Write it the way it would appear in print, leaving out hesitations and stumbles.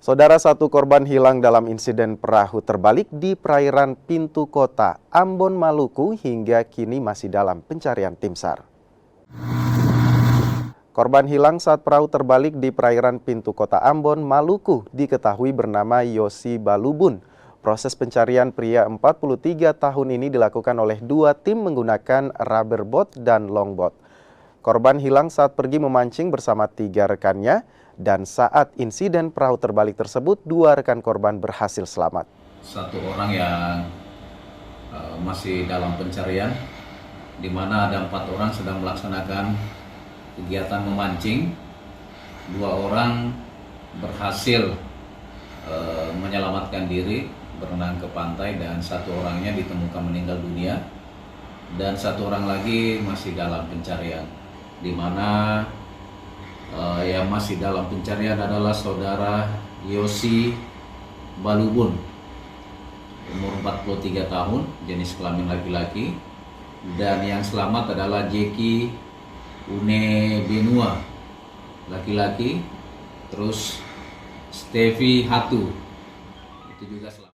Saudara, satu korban hilang dalam insiden perahu terbalik di perairan Pintu Kota, Ambon, Maluku hingga kini masih dalam pencarian tim SAR. Korban hilang saat perahu terbalik di perairan Pintu Kota Ambon, Maluku diketahui bernama Yosi Balubun. Proses pencarian pria 43 tahun ini dilakukan oleh dua tim menggunakan rubber boat dan longboat. Korban hilang saat pergi memancing bersama 3 rekannya, dan saat insiden perahu terbalik tersebut, 2 rekan korban berhasil selamat. Satu orang yang masih dalam pencarian, di mana ada 4 orang sedang melaksanakan kegiatan memancing. 2 orang berhasil menyelamatkan diri, berenang ke pantai, dan 1 orangnya ditemukan meninggal dunia, dan 1 orang lagi masih dalam pencarian, di mana yang masih dalam pencarian adalah saudara Yosi Balubun, umur 43 tahun, jenis kelamin laki-laki, dan yang selamat adalah Jeki Une Benua, laki-laki, terus Stevi Hatu, itu juga selamat.